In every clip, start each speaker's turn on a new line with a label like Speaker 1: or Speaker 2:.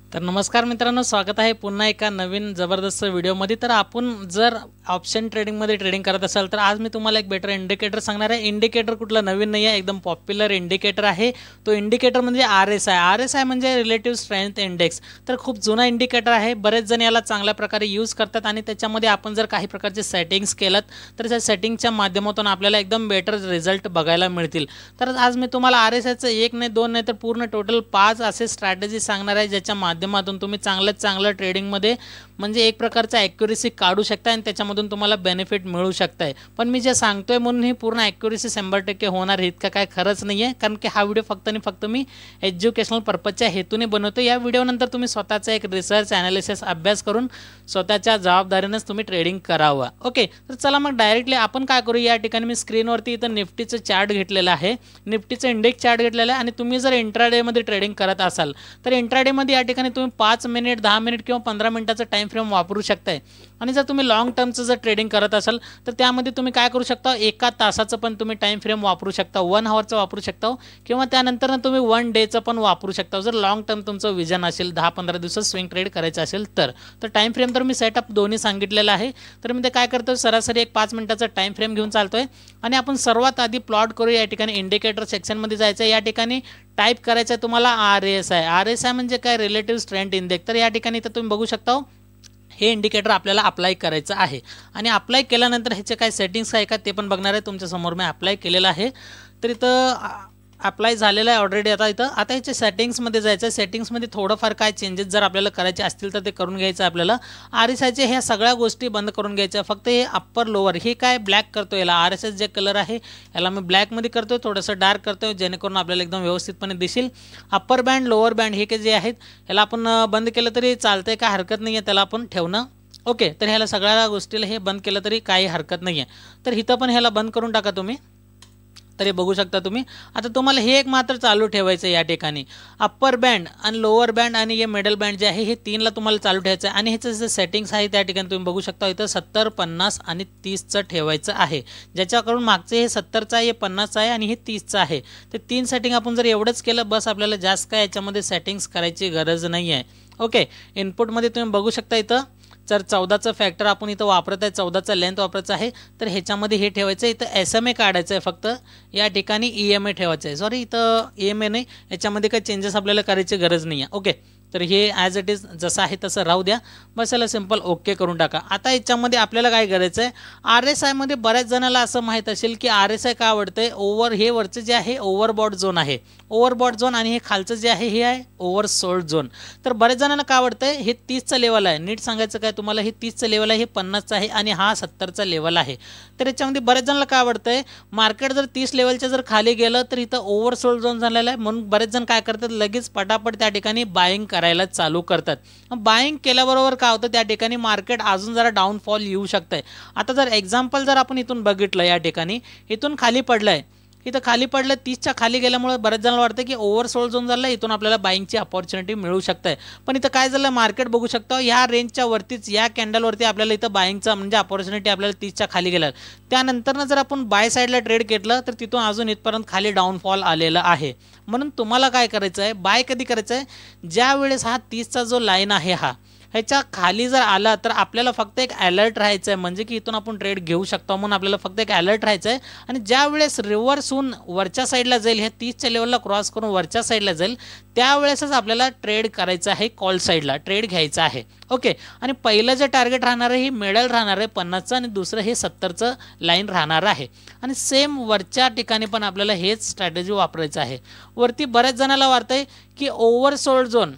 Speaker 1: तर नमस्कार मित्रांनो, स्वागत आहे पुन्हा एका नवीन जबरदस्त व्हिडिओमध्ये। तर आपण जर ऑप्शन ट्रेडिंगमध्ये ट्रेडिंग करत असाल तर आज मी तुम्हाला एक बेटर इंडिकेटर सांगणार आहे। इंडिकेटर कुठला नवीन नाही आहे, एकदम पॉप्युलर इंडिकेटर आहे। तो इंडिकेटर म्हणजे RSI म्हणजे रिलेटिव्ह स्ट्रेंथ इंडेक्स। तर खूप जुना इंडिकेटर आहे, बरेच जण याला चांगल्या प्रकारे यूज करतात आणि त्याच्यामध्ये आपण जर काही प्रकारचे सेटिंग्स केलात तर त्या सेटिंगच्या माध्यमातून आपल्याला एकदम बेटर रिझल्ट बघायला मिळतील। तर आज मी तुम्हाला RSIचं एक नाही दोन नाही तर पूर्ण टोटल 5 असे स्ट्रॅटेजी सांगणार आहे, ज्याच्या माध्यमातून तुम्ही चांगलं ट्रेडिंगमध्ये म्हणजे एक प्रकारचा ॲक्युरेसी काढू शकता आणि त्याच्यामधून तुम्हाला बेनिफिट मिळू शकताय। पण मी जे सांगतोय म्हणून ही पूर्ण ॲक्युरेसी 100% होणार इतका काय खरंच नाही आहे, कारण की हा व्हिडिओ फक्त आणि फक्त मी एज्युकेशनल पर्पजच्या हेतूने बनवतो। या व्हिडिओनंतर तुम्ही स्वतःचा एक रिसर्च ॲनालिसिस अभ्यास करून स्वतःच्या जबाबदारीनेच तुम्ही ट्रेडिंग करावं। ओके, तर चला मग डायरेक्टली आपण काय करू। या ठिकाणी मी स्क्रीनवरती इथं निफ्टीचं चार्ट घेतलेलं आहे, निफ्टीचं इंडेक्स चार्ट घेतलेलं आहे। आणि तुम्ही जर इंट्राडेमध्ये ट्रेडिंग करत असाल तर इंट्राडेमध्ये या ठिकाणी तुम्ही 5 मिनिट 10 मिनिट किंवा 15 मिनिटाचा टाइम फ्रेम वापरू शकताय। आणि जर तुम्ही लॉंग टर्मचं जर ट्रेडिंग करत असाल तर त्यामध्ये तुम्ही काय करू शकता, एका तासाचं पण तुम्ही टाइम फ्रेम वापरू शकता, 1 आवरचं वापरू शकता किंवा त्यानंतर तुम्ही 1 डेचं पण वापरू शकता। जर लॉंग टर्म तुमचं विजन असेल 10-15 दिवसात स्विंग ट्रेड करायचं असेल तर टाइम फ्रेम तर मी सेटअप दोन्ही सांगितलेलं आहे। तर मी ते काय करतो, सरासरी एक 5 मिनिटाचा टाइम फ्रेम घेऊन चालतोय आणि आपण सर्वात आधी प्लॉट करू। या ठिकाणी इंडिकेटर सेक्शनमध्ये जायचं, या ठिकाणी टाइप करायचं आहे तुम्हाला RSI म्हणजे काय, रिलेटिव्ह स्ट्रेंथ इंडेक्स। तर या ठिकाणी तर तुम्ही बघू शकता हे इंडिकेटर आपल्याला अप्लाय करायचं आहे आणि अप्लाय केल्यानंतर ह्याचे काय सेटिंग्स आहे का ते पण बघणार आहे। तुमच्या समोर मी अप्लाय केलेलं आहे, तर इथं अप्लाय झालेलं आहे ऑलरेडी। आता ह्याच्या सेटिंग्समध्ये जायचं, सेटिंग्समध्ये थोडंफार काय चेंजेस जर आपल्याला करायचे असतील तर ते करून घ्यायचं आपल्याला। RSIचे ह्या सगळ्या गोष्टी बंद करून घ्यायच्या, फक्त हे अप्पर लोअर हे काय ब्लॅक करतो, याला RSI जे कलर आहे याला मी ब्लॅकमध्ये करतोय, थोडंसं डार्क करतोय जेणेकरून आपल्याला एकदम व्यवस्थितपणे दिसेल। अप्पर बँड लोअर बँड हे जे आहेत याला आपण बंद केलं तरी चालतंय, काय हरकत नाही आहे त्याला आपण ठेवणं। ओके, तर ह्याला सगळ्या गोष्टीला हे बंद केलं तरी काही हरकत नाही आहे। तर इथं पण ह्याला बंद करून टाका तुम्ही, तर हे बघू शकता तुम्ही। आता तुम्हाला हे एक मात्र चालू ठेवायचं, या ठिकाणी अप्पर बँड आणि लोअर बँड आणि हे मिडल बँड जे आहे हे 3ला तुम्हाला चालू ठेवायचं आहे। आणि ह्याचं जे सेटिंग्स आहे त्या ठिकाणी तुम्ही बघू शकता, इथं 70, 50 आणि 30चं ठेवायचं आहे, ज्याच्याकडून मागचे हे 70चं आहे, हे 50चं आहे आणि हे 30चं आहे। ते 3 सेटिंग आपण जर एवढंच केलं बस, आपल्याला जास्त काय याच्यामध्ये सेटिंग्स करायची गरज नाही आहे। ओके, इनपुटमध्ये तुम्ही बघू शकता इथं जर 14चं फॅक्टर आपण इथं वापरत आहे, 14चा लेंथ वापरायचा आहे, तर ह्याच्यामध्ये हे ठेवायचं आहे। इथं SMA काढायचं आहे, फक्त या ठिकाणी EMA ठेवायचं आहे। सॉरी, इथं EMA नाही, याच्यामध्ये काही चेंजेस आपल्याला करायची गरज नाही आहे। ओके, तर हे ॲज इट इज जसं आहे तसं राहू द्या, बस याला सिंपल ओके करून टाका। आता याच्यामध्ये आपल्याला काय करायचं आहे, RSIमध्ये बऱ्याच जणाला असं माहीत असेल की RSI का आवडतंय, हे वरचं जे आहे ओव्हरबॉट झोन आहे, ओव्हरबॉट झोन, आणि हे खालचं जे आहे हे आहे ओव्हरसोल्ड झोन। तर बऱ्याच जणांना काय आवडतंय, हे 30चं लेवल आहे, नीट सांगायचं काय तुम्हाला, हे 30चं लेवल आहे, हे 50चं आहे आणि हा 70चा लेवल आहे। तर याच्यामध्ये बऱ्याच जणांना काय आवडतंय, मार्केट जर 30 लेवलच्या जर खाली गेलं तर इथं ओव्हरसोल्ड झोन झालेला आहे, म्हणून बरेच जण काय करतात, लगेच पटापट त्या ठिकाणी बाईंग करायला चालू करतात। बाईंग केल्याबरोबर काय होतं, त्या ठिकाणी मार्केट अजून जरा डाऊनफॉल येऊ शकतंय। आता जर एक्झाम्पल जर आपण इथून बघितलं, या ठिकाणी इथून खाली पडलंय, इथं खाली पडलं, 30च्या खाली गेल्यामुळे बऱ्याच जणांना वाटतं की ओव्हरसोल्ड झोन झालं, इथून आपल्याला बाईंगची अपॉर्च्युनिटी मिळू शकते। पण इथं काय झालं, मार्केट बघू शकता ह्या रेंजच्या वरतीच, या कॅन्डलवरती आपल्याला इथं बाईंगचा म्हणजे अपॉर्च्युनिटी आपल्याला 30च्या खाली गेल्या, त्यानंतर जर आपण बाय साईडला ट्रेड घेतलं तर तिथून अजून इथपर्यंत खाली डाऊनफॉल आलेला आहे। म्हणून तुम्हाला काय करायचं आहे, बाय कधी करायचं आहे, ज्या वेळेस हा 30चा जो लाईन आहे ह्याच्या खाली जर आला तर आपल्याला फक्त एक अलर्ट राहायचं आहे, म्हणजे की इथून आपण ट्रेड घेऊ शकतो, म्हणून आपल्याला फक्त एक अलर्ट राहायचं आहे। आणि ज्या वेळेस रिव्हर्स होऊन वरच्या साईडला जाईल, हे 30च्या लेवलला क्रॉस करून वरच्या साईडला जाईल, त्यावेळेसच आपल्याला ट्रेड करायचं आहे, कॉल साईडला ट्रेड घ्यायचं आहे। ओके, आणि पहिलं जे टार्गेट राहणार आहे हे मिडल राहणार आहे 50चं आणि दुसरं हे 70चं लाईन राहणार आहे। आणि सेम वरच्या ठिकाणी पण आपल्याला हेच स्ट्रॅटेजी वापरायचं आहे। वरती बऱ्याच जणाला वाटतंय की oversold zone,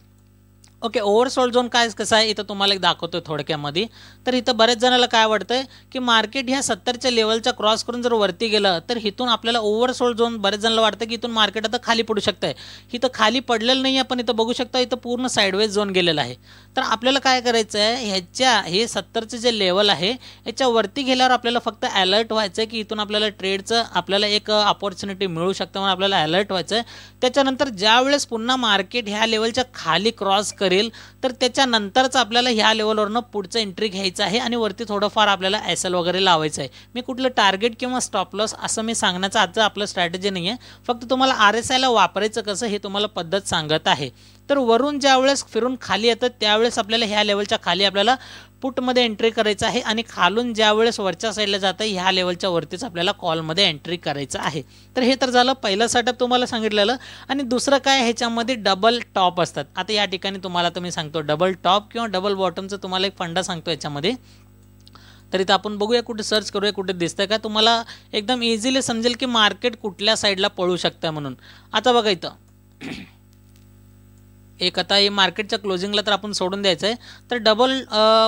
Speaker 1: okay, oversold zone काय कसं आहे इथं तुम्हाला एक दाखवतोय थोडक्यामध्ये। तर इथं बऱ्याच जणाला काय वाटतंय की मार्केट ह्या 70च्या लेवलचा क्रॉस करून जर वरती गेलं तर इथून आपल्याला ओव्हरसोल्ड झोन, बऱ्याच जणाला वाटतं की इथून मार्केट आता खाली पडू शकतंय। इथं खाली पडलेलं नाही आहे, पण इथं बघू शकता इथं पूर्ण साईडवेज झोन गेलेला आहे। तर आपल्याला काय करायचं आहे, हे 70चं जे लेवल आहे याच्या वरती गेल्यावर आपल्याला फक्त अलर्ट व्हायचं आहे की इथून आपल्याला ट्रेडचं आपल्याला एक अपॉर्च्युनिटी मिळू शकते, म्हणून आपल्याला अलर्ट व्हायचं आहे। त्याच्यानंतर ज्या वेळेस पुन्हा मार्केट ह्या लेवलच्या खाली क्रॉस करेल तर त्याच्यानंतरच आपल्याला ह्या लेवलवरनं पुढचं एंट्री घ्यायचं आहे आणि वरती थोडंफार आपल्याला एसएल वगैरे लावायचं आहे। मी कुठलं टार्गेट किंवा स्टॉप लॉस असं मी सांगण्याचं आजचं आपलं स्ट्रॅटेजी नाही आहे, फक्त तुम्हाला RSIला वापरायचं कसं हे तुम्हाला पद्धत सांगत आहे। तर वरून ज्यावेळेस फिरून खाली येतं त्यावेळेस आपल्याला ह्या लेवलच्या खाली आपल्याला पुटमध्ये एंट्री करायचं आहे आणि खालून ज्यावेळेस वरच्या साईडला जातं ह्या लेवलच्या वरतीच आपल्याला कॉलमध्ये एंट्री करायचं आहे। तर हे तर झालं पहिलं सेटअप तुम्हाला सांगितलेलं। आणि दुसरं काय, ह्याच्यामध्ये डबल टॉप असतात। आता या ठिकाणी तुम्हाला मी सांगतो डबल टॉप किंवा डबल बॉटमचं तुम्हाला एक फंडा सांगतो याच्यामध्ये। तर इथं आपण बघूया, कुठे सर्च करूया, कुठे दिसतंय का, तुम्हाला एकदम इझिली समजेल की मार्केट कुठल्या साईडला पळू शकतं म्हणून। आता बघा इथं एक आता हे मार्केटच्या क्लोजिंगला तर आपण सोडून द्यायचं आहे, तर डबल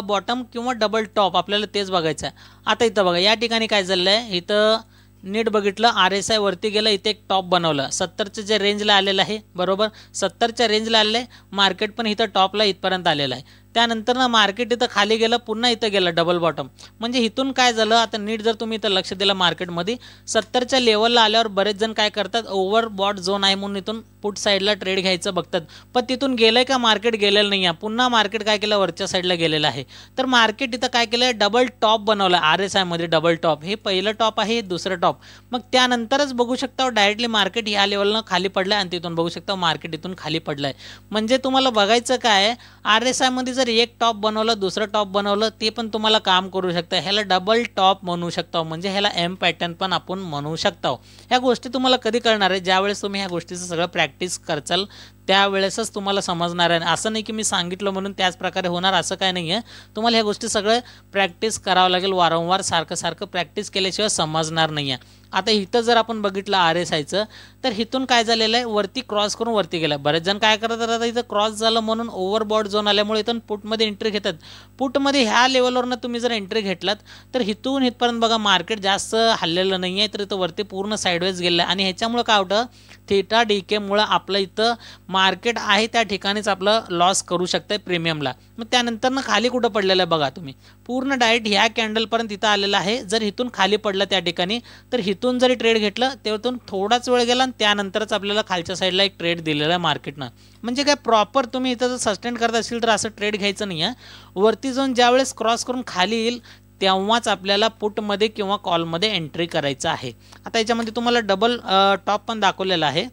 Speaker 1: बॉटम किंवा डबल टॉप आपल्याला तेच बघायचं आहे। आता इथं बघा या ठिकाणी काय झालं आहे, इथं नीट बघितलं RSI वरती गेलं, इथे एक टॉप बनवलं 70च्या जे रेंजला आलेलं आहे, बरोबर 70च्या रेंजला आलेलं आहे मार्केट, पण इथं टॉपला इथपर्यंत आलेलं आहे। त्यानंतर ना मार्केट इथं खाली गेलं, पुन्हा इथं गेलं डबल बॉटम, म्हणजे इथून काय झालं, आता नीट जर तुम्ही इथं लक्ष दिलं मार्केटमध्ये 70च्या लेवलला आल्यावर बरेच जण काय करतात, ओव्हरबॉट झोन आहे म्हणून इथून पुट साईडला ट्रेड घ्यायचं बघतात, पण तिथून गेलंय का मार्केट गेलेलं नाही आहे, पुन्हा मार्केट काय केलं वरच्या साईडला गेलेलं आहे। तर मार्केट इथं काय केलं, डबल टॉप बनवलं RSI मध्ये, डबल टॉप, हे पहिलं टॉप आहे, हे दुसरं टॉप, मग त्यानंतरच बघू शकता डायरेक्टली मार्केट ह्या लेवलनं खाली पडलं आणि तिथून बघू शकता मार्केट इथून खाली पडलंय। म्हणजे तुम्हाला बघायचं काय, RSI मध्ये जर एक टॉप बनवलं, दुसरं टॉप बनवलं, ते पण तुम्हाला काम करू शकतं, ह्याला डबल टॉप म्हणू शकता, म्हणजे ह्याला M पॅटर्न पण आपण म्हणू शकता। ह्या गोष्टी तुम्हाला कधी कळणार आहे, ज्यावेळेस तुम्ही ह्या गोष्टीचं सगळं प्रॅक्टिस करचाल त्यावेळेसच तुम्हाला समजणार आहे। असं नाही की मी सांगितलं म्हणून त्याच प्रकारे होणार, असं काय नाही आहे, तुम्हाला ह्या गोष्टी सगळं प्रॅक्टिस करावं लागेल, वारंवार सारखं प्रॅक्टिस केल्याशिवाय समजणार नाही आहे। आता इथं जर आपण बघितलं RSIचं, तर इथून काय झालेलं आहे, वरती क्रॉस करून वरती गेलं, बरेच जण काय करतात, आता इथं क्रॉस झालं म्हणून ओव्हरबॉट झोन आल्यामुळे इथून पुटमध्ये एंट्री घेतात। पुटमध्ये ह्या लेवलवरनं तुम्ही जर एंट्री घेतलात तर इथून इथपर्यंत बघा मार्केट जास्त हल्लेलं नाही आहे, तर इथं वरती पूर्ण साईडवेज गेलं आहे आणि ह्याच्यामुळे काय होतं, थीटा डीकेमुळे आपलं इथं मार्केट आहे त्या ठिकाणीच आपलं लॉस करू शकतंय प्रीमियमला। मग त्यानंतर ना खाली कुठं पडलेलं आहे बघा तुम्ही, पूर्ण डायरेक्ट ह्या कॅन्डलपर्यंत इथं आलेलं आहे। जर इथून खाली पडलं त्या ठिकाणी, तर इथून जरी ट्रेड घेतलं तेवढून थोडाच वेळ गेला आणि त्यानंतरच आपल्याला खालच्या साईडला एक ट्रेड दिलेला आहे मार्केटनं। म्हणजे काय प्रॉपर तुम्ही इथं जर सस्टेन करत असेल तर असं ट्रेड घ्यायचं नाही आहे, वरती जाऊन ज्यावेळेस क्रॉस करून खाली येईल तेव्हाच आपल्याला पुटमध्ये किंवा कॉलमध्ये एंट्री करायचं आहे। आता याच्यामध्ये तुम्हाला डबल टॉप पण दाखवलेला आहे,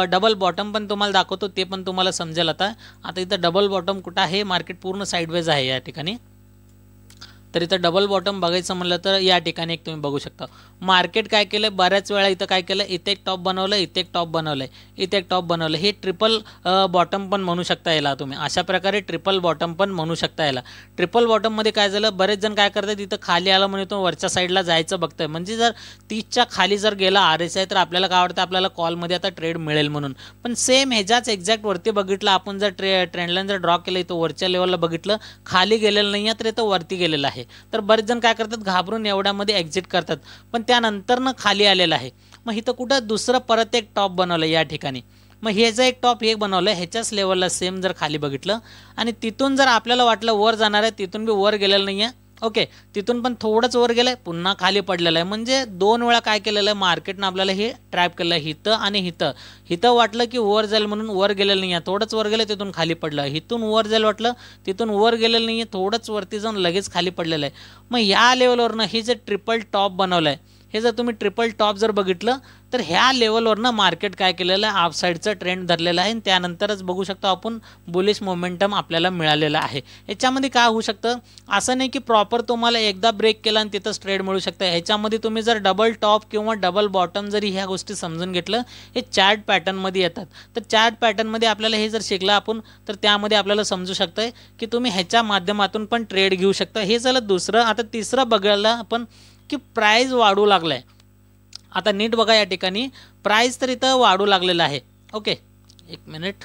Speaker 1: डबल बॉटम पण तुम्हाला दाखवतो, ते पण तुम्हाला समजेल। आता इथं डबल बॉटम कुठं आहे, मार्केट पूर्ण साईडवेज आहे या ठिकाणी, तर इथं डबल बॉटम बघायचं म्हणलं तर या ठिकाणी एक तुम्ही बघू शकता मार्केट काय केलं, बऱ्याच वेळा इथं काय केलं, इथे एक टॉप बनवलं, इथे एक टॉप बनवलंय, इथे एक टॉप बनवलं, हे ट्रिपल बॉटम पण म्हणू शकता याला तुम्ही, अशा प्रकारे ट्रिपल बॉटम पण म्हणू शकता याला। ट्रिपल बॉटममध्ये काय झालं, बरेच जण काय करतात, इथं खाली आलं म्हणून इथून वरच्या साईडला जायचं बघतंय, म्हणजे जर 30च्या खाली जर गेला RSI तर आपल्याला काय वाटतं, आपल्याला कॉलमध्ये आता ट्रेड मिळेल म्हणून, पण सेम ह्याच्याच एक्झॅक्ट वरती बघितलं आपण, जर ट्रेंडलाईन जर ड्रॉ केलं, इथं वरच्या लेवलला बघितलं खाली गेलेलं नाही आहे, तर इथं वरती गेलेलं आहे, तर बरेच जण काय करतात, घाबरून एवढ्यामध्ये एक्झिट करतात, पण त्यानंतर ना खाली आलेलं आहे। मग इथं कुठं दुसरं परत एक टॉप बनवलं या ठिकाणी, मग ह्याचं एक टॉप एक बनवलं ह्याच्याच लेवलला सेम, जर खाली बघितलं आणि तिथून जर आपल्याला वाटलं वर जाणार आहे, तिथून बी वर गेलेलं नाही आहे, ओके, तिथून पण थोडंच वर गेलंय, पुन्हा खाली पडलेलं आहे, म्हणजे दोन वेळा काय केलेलं आहे मार्केटनं आपल्याला हे ट्रॅप केलं आहे, इथं आणि इथं वाटलं की वर जाईल म्हणून वर गेलेलं नाही आहे, थोडंच वर गेलं तिथून खाली पडलं, इथून वर जाईल वाटलं, तिथून वर गेलेलं नाही आहे, थोडंच वरती जाऊन लगेच खाली पडलेलं आहे। मग ह्या लेवलवरनं हे जे ट्रिपल टॉप बनवलं आहे, हे जर तुम्ही ट्रिपल टॉप जर बघितलं तर ह्या लेवलवरनं मार्केट काय केलेलं आहे, अपसाईडचं ट्रेंड धरलेलं आहे, त्यानंतरच बघू शकतो आपण बुलिश मोमेंटम आपल्याला मिळालेलं आहे। याच्यामध्ये काय होऊ शकतं, असं नाही की प्रॉपर तुम्हाला एकदा ब्रेक केला आणि तिथंच ट्रेड मिळू शकतं, ह्याच्यामध्ये तुम्ही जर डबल टॉप किंवा डबल बॉटम जरी ह्या गोष्टी समजून घेतलं, हे चार्ट पॅटर्नमध्ये येतात, तर चार्ट पॅटर्नमध्ये आपल्याला हे जर शिकलं आपण, तर त्यामध्ये आपल्याला समजू शकतं की तुम्ही ह्याच्या माध्यमातून पण ट्रेड घेऊ शकता। हे झालं दुसरं। आता तिसरं बघायला आपण की प्राइस वाढू लागलाय, आता नीट बघा या ठिकाणी प्राइस तर इथं वाढू लागलेला आहे, ओके, एक मिनिट।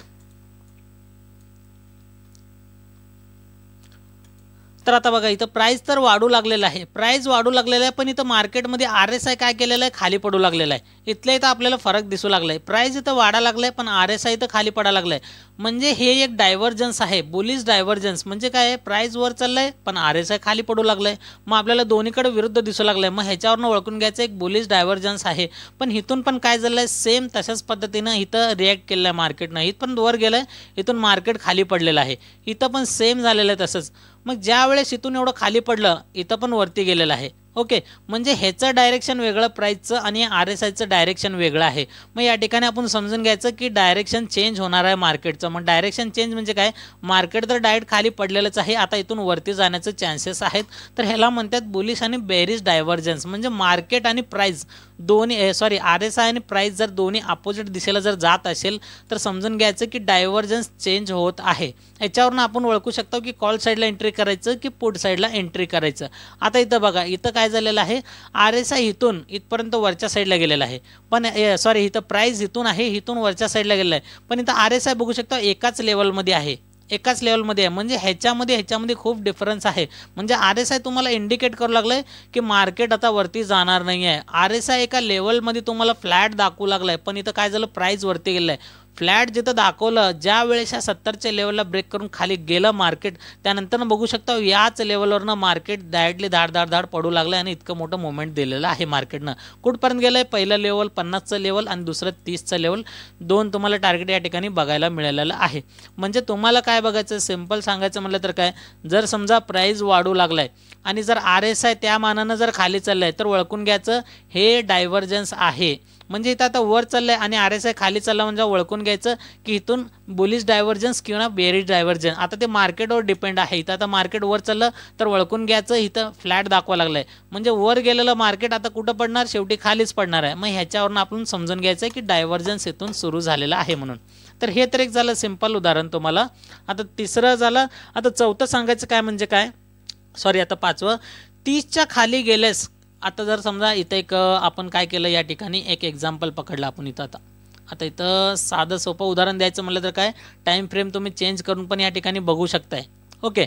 Speaker 1: तर आता बघा इथं प्राइस तर वाढू लागलेला आहे, प्राइस वाढू लागलेला आहे, पण इथं मार्केटमध्ये RSI काय केलेलं आहे, खाली पडू लागलेला आहे। इथल्या इथं आपल्याला फरक दिसू लागला आहे, प्राइस इथं वाढा लागलाय पण RSI इथं खाली पडायला लागलाय। म्हणजे हे एक डायव्हर्जन्स आहे, बुलिश डायव्हर्जन्स। म्हणजे काय आहे, प्राइस वर चाललंय पण RSI खाली पडू लागलाय, मग आपल्याला दोन्हीकडे विरुद्ध दिसू लागलंय। मग ह्याच्यावरून ओळखून घ्यायचं एक बुलिश डायव्हर्जन्स आहे। पण इथून पण काय झालंय, सेम तशाच पद्धतीनं इथं रिॲक्ट केलेलं आहे मार्केटनं। इथं पण वर गेलंय, इथून मार्केट खाली पडलेलं आहे, इथं पण सेम झालेलं आहे तसंच। मग ज्या वेळेस इथून एवढं खाली पडलं, इथं पण वरती गेलेलं आहे। ओके, म्हणजे ह्याचं डायरेक्शन वेगळं प्राइसचं आणि RSIचं डायरेक्शन वेगळं आहे। मग या ठिकाणी आपण समजून घ्यायचं की डायरेक्शन चेंज होणार आहे मार्केटचं। मग डायरेक्शन चेंज म्हणजे काय, मार्केट तर डायरेक्ट खाली पडलेलंच आहे, आता इथून वरती जाण्याचे चान्सेस आहेत। तर ह्याला म्हणतात बुलिश आणि बेरिश डायव्हर्जन्स। म्हणजे मार्केट आणि प्राइस दोन्ही RSI आणि प्राइस जर दोन्ही अपोजिट दिशेला जर जात असेल तर समजून घ्यायचं की डायव्हर्जन्स चेंज होत आहे। याच्यावरून आपण ओळखू शकतो की कॉल साईडला एंट्री करायचं की पुट साईडला एंट्री करायचं। आता इथं बघा, इथं काय झालेलं आहे, RSI इथून इथपर्यंत वरच्या साईडला गेलेला आहे, पण इथं प्राइस इथून आहे, इथून वरच्या साईडला गेलेला आहे, पण इथं RSI बघू शकता एकाच लेवलमध्ये आहे, एकाच लेवलमध्ये आहे। म्हणजे ह्याच्यामध्ये खूप डिफरन्स आहे। म्हणजे RSI तुम्हाला इंडिकेट करू लागलंय की मार्केट आता वरती जाणार नाही आहे। RSI एका लेवलमध्ये तुम्हाला फ्लॅट दाखवू लागलाय, पण इथं काय झालं, प्राइस वरती गेलेलं आहे। फ्लॅट जिथं दाखवलं, ज्या वेळेस या 70च्या लेवलला ब्रेक करून खाली गेलं मार्केट, त्यानंतर बघू शकता याच लेवलवरनं मार्केट डायरेक्टली धाड पडू लागलं आणि इतकं मोठं मुवमेंट दिलेलं आहे मार्केटनं। कुठपर्यंत गेलंय, पहिलं लेवल 50चं लेवल आणि दुसरं 30चं लेवल, दोन तुम्हाला टार्गेट या ठिकाणी बघायला मिळालेलं आहे। म्हणजे तुम्हाला काय बघायचं, सिंपल सांगायचं म्हटलं तर काय, जर समजा प्राइस वाढू लागलाय आणि जर RSI त्या मानानं जर खाली चाललंय तर ओळखून घ्यायचं हे डायव्हर्जन्स आहे। म्हणजे इथं आता वर चाललंय आणि RSI खाली चालला म्हणजे ओळखून घ्यायचं की इथून बुलिश डायव्हर्जन्स किंवा बेरिश डायव्हर्जन्स। आता ते मार्केटवर डिपेंड आहे। इथं आता मार्केट वर चाललं तर ओळखून घ्यायचं इथं फ्लॅट दाखवा लागलाय, म्हणजे वर गेलेलं मार्केट आता कुठं पडणार, शेवटी खालीच पडणार आहे। मग ह्याच्यावरून आपण समजून घ्यायचं की डायव्हर्जन्स इथून सुरू झालेला आहे म्हणून। तर हे तर एक झालं सिंपल उदाहरण तुम्हाला। आता तिसरं झालं, आता चौथं सांगायचं काय म्हणजे काय, आता पाचवं, 30च्या खाली गेलेस। आता जर समजा इथं एक आपण काय केलं, या ठिकाणी एक एक्झाम्पल पकडलं आपण इथं। आता इथं साधं सोपं उदाहरण द्यायचं म्हटलं तर काय, टाइम फ्रेम तुम्ही चेंज करून पण या ठिकाणी बघू शकताय। ओके,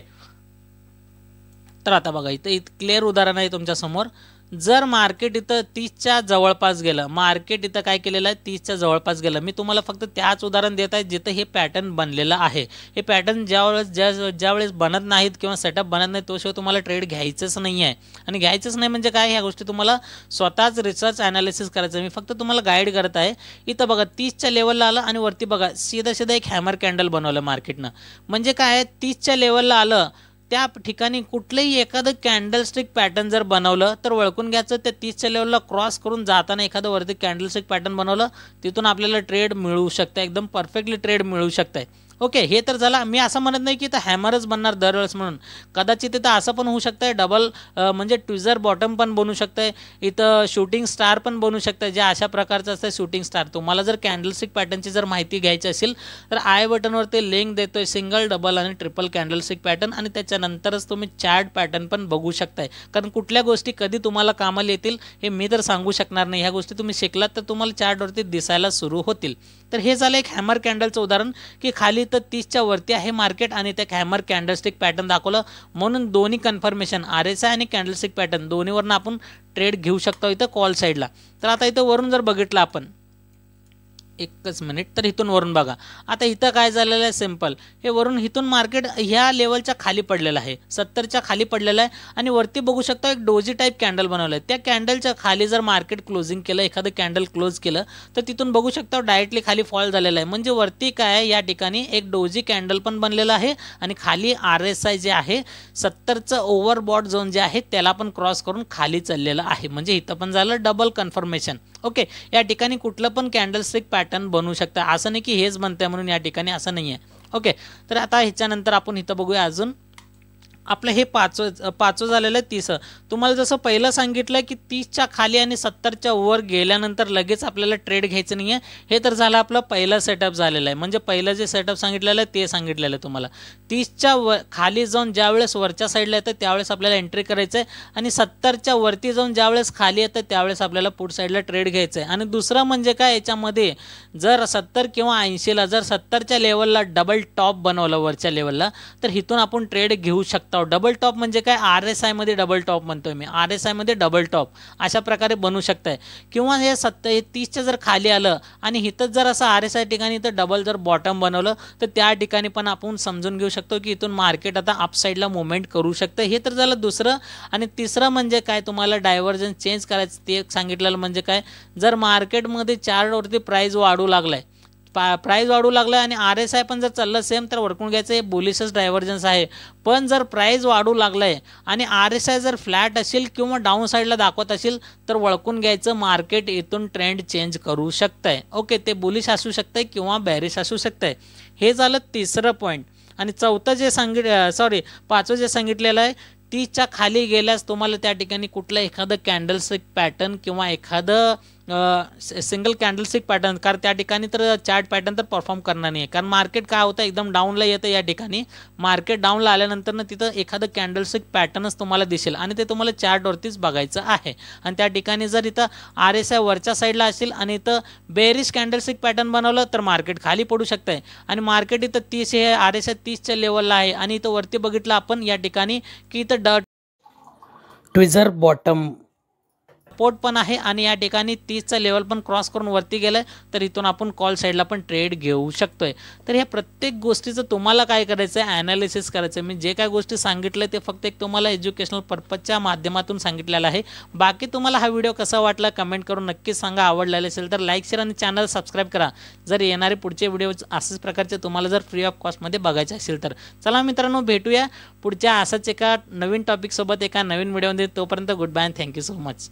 Speaker 1: तर आता बघा इथं क्लिअर उदाहरण आहे तुमच्या समोर। जर मार्केट इथं 30च्या जवळपास गेलं, मार्केट इथं काय केलेलं आहे, 30च्या जवळपास गेलं। मी तुम्हाला फक्त त्याच उदाहरण देत आहे जिथं हे पॅटर्न बनलेलं आहे। हे पॅटर्न ज्यावेळेस बनत नाहीत किंवा सेटअप बनत नाही तोशिवाय तुम्हाला ट्रेड घ्यायचंच नाही आहे। आणि घ्यायचंच नाही म्हणजे काय, ह्या गोष्टी तुम्हाला स्वतःच रिसर्च ॲनालिसिस करायचं, मी फक्त तुम्हाला गाईड करत आहे। इथं बघा 30च्या लेवलला आलं आणि वरती बघा सीधा एक हॅमर कॅन्डल बनवलं मार्केटनं। म्हणजे काय, 30च्या लेवलला आलं, त्या ठिकाणी कुठलंही एखादं कॅन्डलस्टिक पॅटर्न जर बनवलं तर ओळखून घ्यायचं त्या 30च्या लेवलला क्रॉस करून जाताना एखादं वरती कॅन्डलस्टिक पॅटर्न बनवलं, तिथून आपल्याला ट्रेड मिळू शकतं, एकदम परफेक्टली ट्रेड मिळू शकतं। ओके, हे तर झालं। मी असं म्हणत नाही की इथं हॅमरच बनणार दरवेळेस म्हणून, कदाचित इथं असं पण होऊ शकतंय डबल म्हणजे ट्विझर बॉटम पण बनू शकतंय, इथं शूटिंग स्टार पण बनू शकतं, जे अशा प्रकारचं असतं शूटिंग स्टार। तुम्हाला जर कॅन्डलस्टिक पॅटर्नची जर माहिती घ्यायची असेल तर आय बटनवरती लिंक देतोय, सिंगल, डबल आणि ट्रिपल कॅन्डलस्टिक पॅटर्न, आणि त्याच्यानंतरच तुम्ही चार्ट पॅटर्न पण बघू शकताय। कारण कुठल्या गोष्टी कधी तुम्हाला कामाला येतील हे मी तर सांगू शकणार नाही, ह्या गोष्टी तुम्ही शिकलात तर तुम्हाला चार्टवरती दिसायला सुरू होतील। तर हे झालं एक हॅमर कॅन्डलचं उदाहरण की खाली तर 30च्या वरती आहे मार्केट आणि त्या हॅमर कॅन्डलस्टिक पॅटर्न दाखवलं, म्हणून दोन्ही कन्फर्मेशन RSI आणि कॅन्डलस्टिक पॅटर्न दोन्हीवरून आपण ट्रेड घेऊ शकतो इथं कॉल साईडला। तर आता इथं वरून जर बघितलं आपण, एकच मिनिट, तर इथून वरून बघा, आता इथं काय झालेलं आहे, सिंपल, हे वरून इथून मार्केट ह्या लेवलच्या खाली पडलेलं आहे, 70च्या खाली पडलेलं आहे आणि वरती बघू शकता एक डोजी टाईप कॅन्डल बनवलं आहे। त्या कॅन्डलच्या खाली जर मार्केट क्लोजिंग केलं, एखादं कॅन्डल क्लोज केलं तर तिथून बघू शकता डायरेक्टली खाली फॉल झालेला आहे। म्हणजे वरती काय आहे, या ठिकाणी एक डोजी कॅन्डल पण बनलेलं आहे आणि खाली RSI जे आहे 70चं ओव्हरबॉट झोन जे आहे त्याला पण क्रॉस करून खाली चाललेलं आहे। म्हणजे इथं पण झालं डबल कन्फर्मेशन। ओके, या ठिकाणी कुठलं पण कॅन्डलस्टिक पॅटर्न बनवू शकता, असं नाही की हेच बनतंय म्हणून या ठिकाणी, असं नाही आहे। ओके, तर आता ह्याच्यानंतर आपण इथं बघूया अजून आपलं हे पाचवं झालेलं आहे 30। तुम्हाला जसं पहिलं सांगितलं की 30च्या खाली आणि 70च्या वर गेल्यानंतर लगेच आपल्याला ट्रेड घ्यायचं नाही आहे, हे तर झालं आपलं पहिलं सेटअप झालेलं आहे। म्हणजे पहिलं जे सेटअप सांगितलेलं आहे ते सांगितलेलं आहे तुम्हाला, 30च्या खाली जाऊन ज्यावेळेस वरच्या साईडला येतं त्यावेळेस आपल्याला एंट्री करायचं आहे आणि 70च्या वरती जाऊन ज्यावेळेस खाली येतं त्यावेळेस आपल्याला पुढ साईडला ट्रेड घ्यायचं आहे। आणि दुसरं म्हणजे काय, याच्यामध्ये जर 70 किंवा 80ला जर 70च्या लेवलला डबल टॉप बनवलं वरच्या लेवलला तर इथून आपण ट्रेड घेऊ शकतो। शकता. डबल टॉप म्हणजे काय, RSI मध्ये डबल टॉप म्हणतोय मी, RSI मध्ये डबल टॉप अशा प्रकारे बनवू शकताय. किंवा हे 30च्या जर खाली आलं आणि इथंच जर असं RSI ठिकाणी तर डबल जर बॉटम बनवलं तर त्या ठिकाणी पण आपण समजून घेऊ शकतो की इथून मार्केट आता अपसाईडला मुवमेंट करू शकतं. हे तर झालं दुसरं. आणि तिसरं म्हणजे काय, तुम्हाला डायव्हर्जन चेंज करायचं ते सांगितलेलं. म्हणजे काय, जर मार्केटमध्ये चार्टवरती प्राइस वाढू लागलाय, प्राइस वाढू लागला आणि RSI पण जर चाललं सेम तर ओळखून घ्यायचं हे बुलिशच डायव्हर्जन्स आहे. पण जर प्राइस वाढू लागलाय आणि RSI जर फ्लॅट असेल किंवा डाऊन साईडला दाखवत असेल तर ओळखून घ्यायचं मार्केट इथून ट्रेंड चेंज करू शकतंय. ओके, ते बुलिश असू शकतंय किंवा बॅरिश असू शकतंय. हे झालं तिसरं पॉईंट. आणि चौथं जे पाचवं जे सांगितलेलं आहे, 30च्या खाली गेल्यास तुम्हाला त्या ठिकाणी कुठलं एखादं कॅन्डलस्टिक पॅटर्न किंवा एखादं सिंगल कॅन्डलस्टिक पॅटर्न, कारण त्या ठिकाणी तर चार्ट पॅटर्न तर परफॉर्म करणार नाही. कारण मार्केट काय होतं, एकदम डाऊनला येतं. या ठिकाणी मार्केट डाऊनला आल्यानंतर ना तिथं एखादं कॅन्डलस्टिक पॅटर्नच तुम्हाला दिसेल आणि ते तुम्हाला चार्टवरतीच बघायचं आहे. आणि त्या ठिकाणी जर इथं RSI वरच्या साईडला असेल आणि इथं बेरिश कॅन्डलस्टिक पॅटर्न बनवलं तर मार्केट खाली पडू शकतंय. आणि मार्केट इथं 30 हे RSI 30च्या लेवलला आहे आणि इथं वरती बघितलं आपण या ठिकाणी की इथं ट्विझर बॉटम सपोर्ट पण आहे आणि या ठिकाणी 30चा लेवल पण क्रॉस करून वरती गेलाय तर इथून आपण कॉल साईडला पण ट्रेड घेऊ शकतोय. तर ह्या प्रत्येक गोष्टीचं तुम्हाला काय करायचं आहे, ॲनालिसिस करायचं आहे. मी जे काय गोष्टी सांगितलं ते फक्त एक तुम्हाला एज्युकेशनल पर्पजच्या माध्यमातून सांगितलेलं आहे. बाकी तुम्हाला हा व्हिडिओ कसा वाटला कमेंट करून नक्कीच सांगा. आवडलेला असेल तर लाईक शेअर आणि चॅनल सबस्क्राईब करा जर येणारे पुढचे व्हिडिओ अशाच प्रकारचे तुम्हाला जर फ्री ऑफ कॉस्टमध्ये बघायचे असेल तर. चला मित्रांनो, भेटूया पुढच्या असाच एका नवीन टॉपिकसोबत एका नवीन व्हिडिओमध्ये. तोपर्यंत good bye, thank you so much.